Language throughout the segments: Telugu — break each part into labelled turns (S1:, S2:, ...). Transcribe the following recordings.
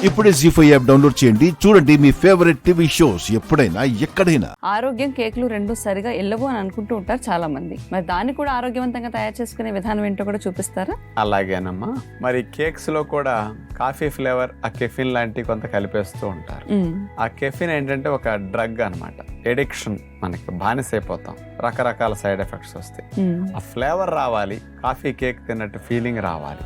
S1: ఇప్పుడే జీ5 యాప్ డౌన్లోడ్ చేయండి. చూడండి మీ ఫేవరెట్ టీవీ షోస్ ఎప్పుడైనా ఎక్కడైనా.
S2: ఆరోగ్యం కేకులు రెండు సరిగా ఎల్లవు అని అనుకుంటూ ఉంటారు చాలా మంది. మరి దాన్ని కూడా ఆరోగ్యవంతంగా తయారు చేసుకునే విధానం ఏంటో కూడా చూపిస్తారా?
S3: అలాగేనమ్మా. మరి కేక్స్ లో కూడా కాఫీ ఫ్లేవర్, ఆ కెఫిన్ లాంటివి కొంత కలిపేస్తూ ఉంటారు. ఆ కెఫిన్ ఏంటంటే ఒక డ్రగ్ అన్నమాట. ఎడిక్షన్, మనకి బానిసైపోతాం, రకరకాల సైడ్ ఎఫెక్ట్స్ వస్తాయి. ఆ ఫ్లేవర్ రావాలి, కాఫీ కేక్ తిన్నట్టు ఫీలింగ్ రావాలి.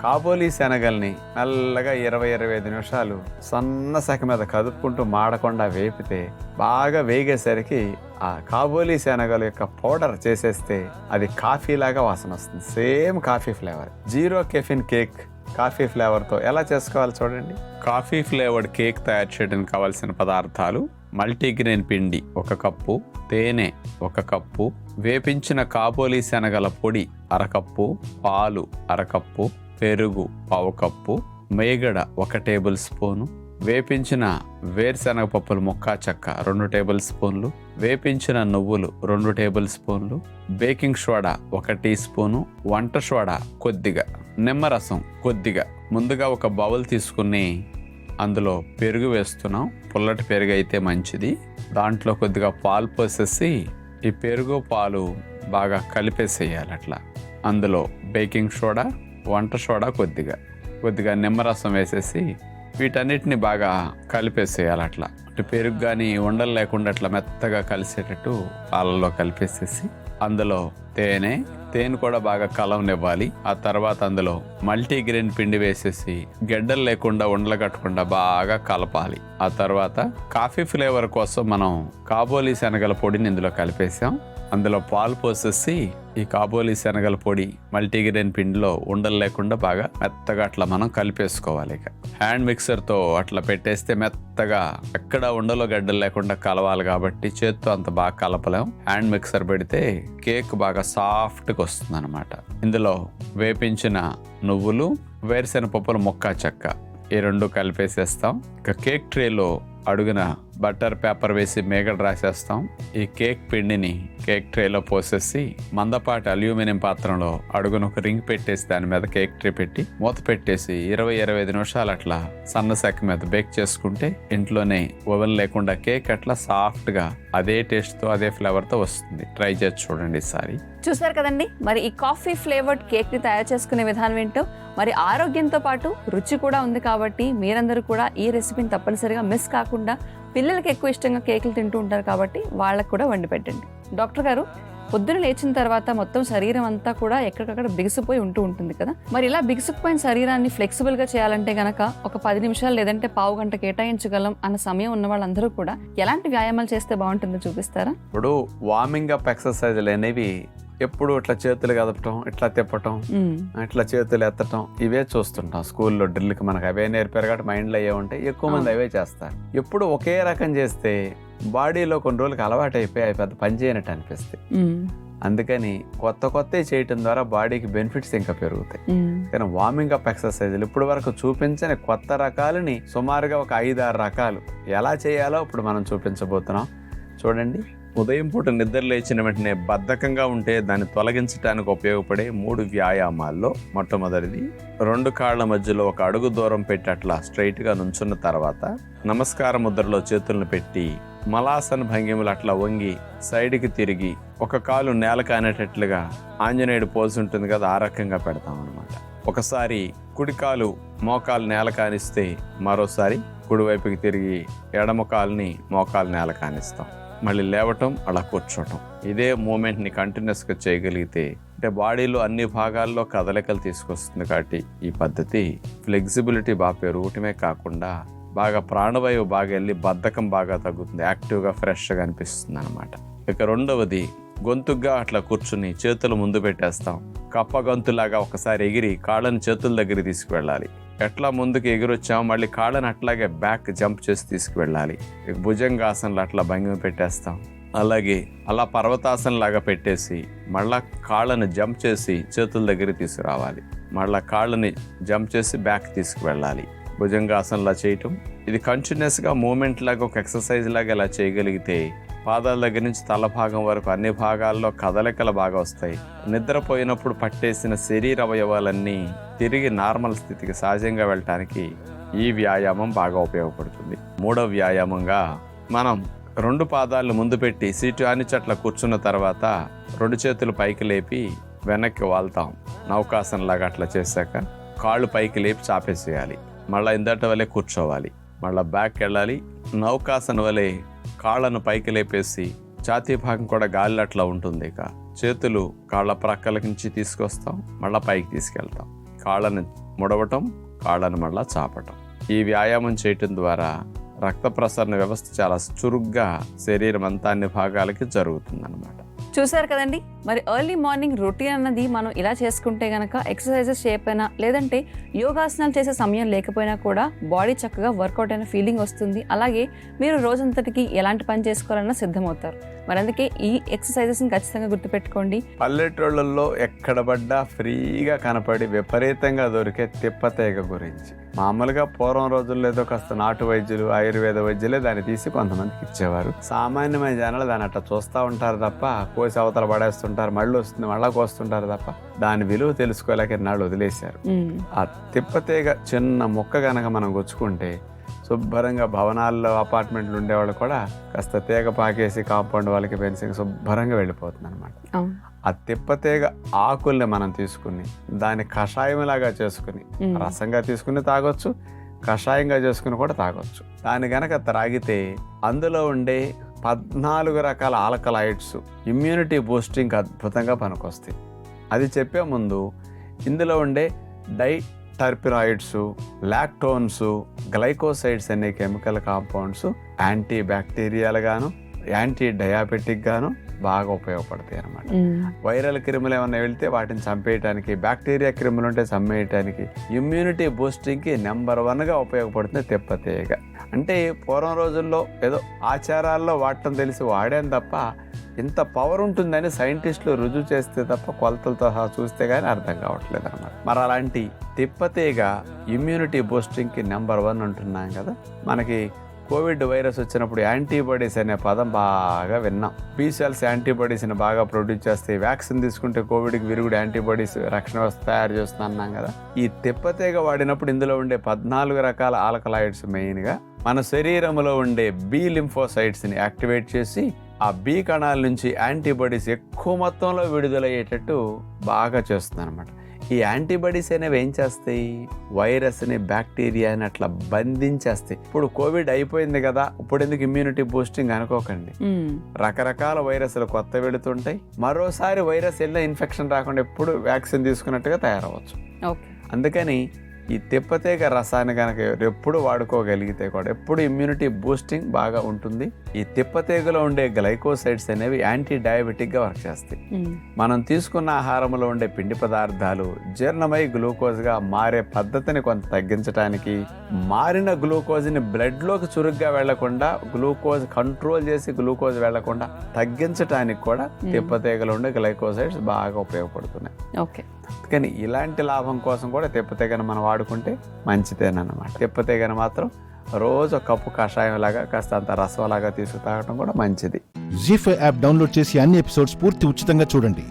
S3: కాబోలి శనగల్ని నల్లగా 20-25 నిమిషాలు సన్న శాఖ మీద కదుపుకుంటూ మాడకుండా వేపితే బాగా వేగేసరికి ఆ కాబోలి శనగల యొక్క పౌడర్ చేసేస్తే అది కాఫీ లాగా వాసన వస్తుంది. Same coffee flavour. Zero caffeine cake coffee ఫ్లేవర్తో ఎలా చేసుకోవాలి చూడండి. కాఫీ ఫ్లేవర్డ్ కేక్ తయారు చేయడానికి కావాల్సిన పదార్థాలు: మల్టీగ్రెయిన్ పిండి 1 కప్పు, తేనె 1 కప్పు, వేపించిన కాబోలి శనగల పొడి 1/2 కప్పు, పాలు 1/2 కప్పు, పెరుగు 1/2 కప్పు, మేగడ 1 టేబుల్ స్పూను, వేపించిన వేరుశనగ పప్పులు ముక్కా చెక్క 2 టేబుల్ స్పూన్లు, వేపించిన నువ్వులు 2 టేబుల్ స్పూన్లు, బేకింగ్ సోడా 1 టీ స్పూను, వంట సోడా కొద్దిగా, నిమ్మరసం కొద్దిగా. ముందుగా ఒక బౌల్ తీసుకుని అందులో పెరుగు వేస్తున్నాం. పుల్లటి పెరుగు అయితే మంచిది. దాంట్లో కొద్దిగా పాలు పోసేసి ఈ పెరుగు పాలు బాగా కలిపేసేయాలి. అట్లా అందులో బేకింగ్ సోడా, వంట సోడా కొద్దిగా, కొద్దిగా నిమ్మరసం వేసేసి వీటన్నిటిని బాగా కలిపేసేయాలి. అట్లా పెరుగు కానీ ఉండలు లేకుండా అట్లా మెత్తగా కలిసేటట్టు పాలల్లో కలిపేసేసి అందులో తేనె కూడా బాగా కలవనివ్వాలి. ఆ తర్వాత అందులో మల్టీగ్రెయిన్ పిండి వేసేసి గెడ్డలు లేకుండా ఉండలు కట్టకుండా బాగా కలపాలి. ఆ తర్వాత కాఫీ ఫ్లేవర్ కోసం మనం కాబోలి శనగల పొడిని ఇందులో కలిపేసాం. అందులో పాలు పోసేసి ఈ కాబోలి శనగల పొడి మల్టీగ్రెయిన్ పిండిలో ఉండలు లేకుండా బాగా మెత్తగా అట్లా మనం కలిపేసుకోవాలి. ఇక హ్యాండ్ మిక్సర్తో అట్లా పెట్టేస్తే మెత్తగా ఎక్కడ ఉండలో గడ్డలు లేకుండా కలవాలి కాబట్టి చేత్తో అంత బాగా కలపలేం. హ్యాండ్ మిక్సర్ పెడితే కేక్ బాగా సాఫ్ట్గా వస్తుంది అనమాట. ఇందులో వేపించిన నువ్వులు, వేరుశెనగ పప్పులు ముక్కా చెక్క ఈ 2 కలిపేసేస్తాం. ఇక కేక్ ట్రేలో అడుగున బటర్ పేపర్ వేసి మేగడ రాసేస్తాం. ఈ కేక్ పిండిని కేక్ ట్రేలో పోసేసి మందపాటి అల్యూమినియం పాత్రలో అడుగున ఒక రింగ్ పెట్టేసి దాని మీద కేక్ ట్రే పెట్టి మూత పెట్టేసి 20-25 నిమిషాలు అట్లా సన్న శాఖ మీద బేక్ చేసుకుంటే ఇంట్లోనే ఓవెన్ లేకుండా కేక్ అట్లా సాఫ్ట్ గా అదే టేస్ట్ తో అదే ఫ్లేవర్ తో వస్తుంది. ట్రై చేసి చూడండి ఈసారి.
S2: చూసారు కదండి, మరి ఈ కాఫీ ఫ్లేవర్డ్ కేక్ ని తయారు చేసుకునే విధానం ఏంటో. మరి ఆరోగ్యంతో పాటు రుచి కూడా ఉంది కాబట్టి మీరందరూ కూడా ఈ రెసిపీని తప్పనిసరిగా మిస్ కాకుండా, పిల్లలకి ఎక్కువ ఇష్టంగా కేకులు తింటూ ఉంటారు కాబట్టి వాళ్ళకు కూడా వండి పెట్టండి. డాక్టర్ గారు, పొద్దున లేచిన తర్వాత మొత్తం శరీరం అంతా కూడా ఎక్కడికక్కడ బిగుసిపోయి ఉంటుంది కదా. మరి ఇలా బిగుసుకుపోయిన శరీరాన్ని ఫ్లెక్సిబుల్ గా చేయాలంటే గనక ఒక 10 నిమిషాలు లేదంటే పావు గంట కేటాయించగలం అన్న సమయం ఉన్న వాళ్ళందరూ కూడా ఎలాంటి వ్యాయామాలు చేస్తే బాగుంటుందో చూపిస్తారా?
S3: ఇప్పుడు వార్మింగ్ అప్ ఎక్సర్సైజులు అనేవి ఎప్పుడు ఇట్లా చేతులు కదపటం, ఇట్లా తిప్పటం, ఇట్లా చేతులు ఎత్తటం ఇవే చూస్తుంటాం. స్కూల్లో డ్రిల్కి మనకు అవే నేర్పారు కాబట్టి మైండ్లో అయ్యే ఉంటాయి. ఎక్కువ మంది అవే చేస్తారు. ఎప్పుడు ఒకే రకం చేస్తే బాడీలో కొన్ని రోజులకి అలవాటు అయిపోయి పెద్ద పని చేయనట్టు అనిపిస్తాయి. అందుకని కొత్త చేయటం ద్వారా బాడీకి బెనిఫిట్స్ ఇంకా పెరుగుతాయి. కానీ వార్మింగ్ అప్ ఎక్సర్సైజులు ఇప్పుడు వరకు చూపించని కొత్త రకాలని సుమారుగా ఒక 5-6 రకాలు ఎలా చేయాలో ఇప్పుడు మనం చూపించబోతున్నాం. చూడండి. ఉదయం పూట నిద్ర లేచిన వెంటనే బద్ధకంగా ఉంటే దాన్ని తొలగించడానికి ఉపయోగపడే 3 వ్యాయామాల్లో మొట్టమొదటిది 2 కాళ్ల మధ్యలో 1 అడుగు దూరం పెట్టి అట్లా స్ట్రైట్ గా నుంచున్న తర్వాత నమస్కార ముద్రలో చేతులను పెట్టి మలాసన భంగిమలు అట్లా వంగి సైడ్కి తిరిగి 1 కాలు నేల కానేటట్లుగా ఆంజనేయుడు పోజ్ ఉంటుంది కదా, ఆ రకంగా పెడతాం అనమాట. ఒకసారి కుడి కాలు మోకాలు నేల కానిస్తే మరోసారి కుడివైపుకి తిరిగి ఎడమ కాలుని మోకాలు నేల కానిస్తాం. మళ్ళీ లేవటం, అలా కూర్చోవటం. ఇదే మూమెంట్ని కంటిన్యూస్గా చేయగలిగితే అంటే బాడీలో అన్ని భాగాల్లో కదలికలు తీసుకొస్తుంది. కాబట్టి ఈ పద్ధతి ఫ్లెక్సిబిలిటీ బాగా పెరగటమే కాకుండా బాగా ప్రాణవాయువు బాగా వెళ్ళి బద్ధకం బాగా తగ్గుతుంది, యాక్టివ్గా ఫ్రెష్గా అనిపిస్తుంది అనమాట. ఇక రెండవది గొంతుగ్గా అట్లా కూర్చుని చేతులు ముందు పెట్టేస్తాం. కప్ప గొంతులాగా ఒకసారి ఎగిరి కాళ్ళని చేతుల దగ్గర తీసుకువెళ్ళాలి. ఎట్లా ముందుకు ఎగిరొచ్చాము మళ్ళీ కాళ్ళని అట్లాగే బ్యాక్ జంప్ చేసి తీసుకువెళ్ళాలి. భుజంగాసనలు అట్లా భంగిమ పెట్టేస్తాం. అలాగే అలా పర్వతాసనం లాగా పెట్టేసి మళ్ళా కాళ్ళని జంప్ చేసి చేతుల దగ్గర తీసుకురావాలి. మళ్ళా కాళ్ళని జంప్ చేసి బ్యాక్ తీసుకువెళ్ళాలి. భుజంగాసనలా చేయటం. ఇది కంటిన్యూస్గా మూమెంట్ లాగా ఒక ఎక్సర్సైజ్ లాగా ఇలా చేయగలిగితే పాదాల దగ్గర నుంచి తల భాగం వరకు అన్ని భాగాల్లో కదలికలు బాగా వస్తాయి. నిద్రపోయినప్పుడు పట్టేసిన శరీర అవయవాలన్నీ తిరిగి నార్మల్ స్థితికి సహజంగా వెళ్ళటానికి ఈ వ్యాయామం బాగా ఉపయోగపడుతుంది. మూడవ వ్యాయామంగా మనం 2 పాదాలు ముందు పెట్టి సీటు ఆనిచట్ల కూర్చున్న తర్వాత 2 చేతులు పైకి లేపి వెనక్కి వాళ్తాం. నౌకాసనలాగా అట్లా చేశాక కాళ్ళు పైకి లేపి చాపేసేయాలి. మళ్ళీ ఇందట వలె కూర్చోవాలి. మళ్ళీ బ్యాక్ వెళ్ళాలి. నౌకాసన వలె కాళ్ళను పైకి లేపేసి ఛాతీ భాగం కూడా గాలి అట్లా ఉంటుంది. ఇక చేతులు కాళ్ళ ప్రక్కల నుంచి తీసుకొస్తాం, మళ్ళీ పైకి తీసుకెళ్తాం. కాళ్ళను ముడవటం, కాళ్ళను మళ్ళీ చాపటం. ఈ వ్యాయామం చేయటం ద్వారా రక్త ప్రసరణ వ్యవస్థ చాలా చురుగ్గా శరీరం అంతా అన్ని భాగాలకి జరుగుతుందన్నమాట.
S2: చూసారు కదండి, మరి ఎర్లీ మార్నింగ్ రొటీన్ అన్నది మనం ఇలా చేసుకుంటే గనక ఎక్సర్సైజెస్ చేయకపోయినా లేదంటే యోగాసనాలు చేసే సమయం లేకపోయినా కూడా బాడీ చక్కగా వర్కౌట్ అయిన ఫీలింగ్ వస్తుంది. అలాగే మీరు రోజంతటికి ఎలాంటి పని చేసుకోవాలన్నా సిద్ధమవుతారు. మరి అందుకే ఈ ఎక్సర్సైజెస్ని ఖచ్చితంగా గుర్తుపెట్టుకోండి.
S3: పల్లెటూళ్ళల్లో ఎక్కడ పడ్డా ఫ్రీగా కనపడి విపరీతంగా దొరికే తిప్పతీగ గురించి మామూలుగా పూర్వం రోజుల్లో ఏదో కాస్త నాటు వైద్యులు, ఆయుర్వేద వైద్యులే దాన్ని తీసి కొంతమందికి ఇచ్చేవారు. సామాన్యమైన జనాలు దాన్ని అట్లా చూస్తూ ఉంటారు తప్ప, కోసి అవతల పడేస్తుంటారు, మళ్ళీ వస్తుంది మళ్ళా కోస్తుంటారు తప్ప దాని విలువ తెలుసుకోలేక నాళ్ళు వదిలేశారు. ఆ తిప్పతీగ చిన్న మొక్క గనక మనం గుచ్చుకుంటే శుభ్రంగా భవనాల్లో అపార్ట్మెంట్లు ఉండేవాళ్ళు కూడా కాస్త తీగ పాకేసి కాంపౌండ్ వాళ్ళకి పెన్సింగ్ శుభ్రంగా వెళ్ళిపోతుంది అనమాట. ఆ తిప్పతీగ ఆకుల్ని మనం తీసుకుని దాన్ని కషాయంలాగా చేసుకుని రసంగా తీసుకుని తాగొచ్చు, కషాయంగా చేసుకుని కూడా తాగొచ్చు. దాన్ని గనక త్రాగితే అందులో ఉండే 14 రకాల ఆల్కలాయిడ్స్ ఇమ్యూనిటీ బూస్టింగ్ అద్భుతంగా పనికొస్తాయి. అది చెప్పే ముందు ఇందులో ఉండే టర్పినాయిడ్స్, లాక్టోన్స్, గ్లైకోసైడ్స్ అనే కెమికల్ కాంపౌండ్స్ యాంటీ బ్యాక్టీరియల్ గాను యాంటీ డయాబెటిక్ గాను బాగా ఉపయోగపడతాయి అన్నమాట. వైరల్ క్రిములు ఏమైనా వెళ్తే వాటిని చంపేయటానికి, బ్యాక్టీరియా క్రిములు ఉంటే చంపేయటానికి, ఇమ్యూనిటీ బూస్టింగ్కి నెంబర్ 1గా ఉపయోగపడుతుంది తిప్పతీగ. అంటే పూర్వం రోజుల్లో ఏదో ఆచారాల్లో వాడటం తెలిసి వాడాను తప్ప ఇంత పవర్ ఉంటుందని సైంటిస్టులు రుజువు చేస్తే తప్ప కొలతలతో సహా చూస్తే కానీ అర్థం కావట్లేదు అన్నమాట. మరి అలాంటి తిప్పతీగ ఇమ్యూనిటీ బూస్టింగ్కి నెంబర్ 1 అంటున్నాం కదా. మనకి కోవిడ్ వైరస్ వచ్చినప్పుడు యాంటీబాడీస్ అనే పదం బాగా విన్నాం. బి సెల్స్ యాంటీబాడీస్ని బాగా ప్రొడ్యూస్ చేస్తాయి. వ్యాక్సిన్ తీసుకుంటే కోవిడ్కి విరుగుడు యాంటీబాడీస్ రక్షణ వ్యవస్థ తయారు చేస్తున్నాం కదా. ఈ తిప్పతీగ వాడినప్పుడు ఇందులో ఉండే 14 రకాల ఆల్కలాయిడ్స్ మెయిన్గా మన శరీరంలో ఉండే బి లింఫోసైట్స్ని యాక్టివేట్ చేసి ఆ బి కణాల నుంచి యాంటీబాడీస్ ఎక్కువ మొత్తంలో విడుదలయ్యేటట్టు బాగా చేస్తుంది అనమాట. ఈ యాంటీబాడీస్ అనేవి ఏం చేస్తాయి? వైరస్ని, బ్యాక్టీరియాని అట్లా బంధించేస్తాయి. ఇప్పుడు కోవిడ్ అయిపోయింది కదా, ఇప్పుడు ఎందుకు ఇమ్యూనిటీ బూస్టింగ్ అనుకోకండి. రకరకాల వైరస్లు కొత్త వెళుతుంటాయి. మరోసారి వైరస్ వెళ్ళిన ఇన్ఫెక్షన్ రాకుండా ఎప్పుడు వ్యాక్సిన్ తీసుకున్నట్టుగా తయారవచ్చు. అందుకని ఈ తిప్పతీగ రసాన్ని కనుక ఎప్పుడు వాడుకోగలిగితే కూడా ఎప్పుడు ఇమ్యూనిటీ బూస్టింగ్ బాగా ఉంటుంది. ఈ తిప్పతీగలో ఉండే గ్లైకోసైడ్స్ అనేవి యాంటీ డయాబెటిక్గా వర్క్ చేస్తాయి. మనం తీసుకున్న ఆహారంలో ఉండే పిండి పదార్థాలు జీర్ణమై గ్లూకోజ్గా మారే పద్ధతిని కొంత తగ్గించడానికి, మారిన గ్లూకోజ్ని బ్లడ్లోకి చురుగ్గా వెళ్లకుండా గ్లూకోజ్ కంట్రోల్ చేసి గ్లూకోజ్ వెళ్లకుండా తగ్గించడానికి కూడా తిప్పతీగలో ఉండే గ్లైకోసైడ్స్ బాగా ఉపయోగపడుతున్నాయి. కానీ ఇలాంటి లాభం కోసం కూడా తిప్పతీగను మనం వాడుకుంటే మంచిదేనమాట. తిప్పతీగను మాత్రం రోజు ఒక కప్పు కషాయం లాగా కాస్త అంత రసం లాగా తీసుకు తాగడం కూడా మంచిది.
S1: జీ5 యాప్ డౌన్లోడ్ చేసి అన్ని ఎపిసోడ్స్ పూర్తి ఉచితంగా చూడండి.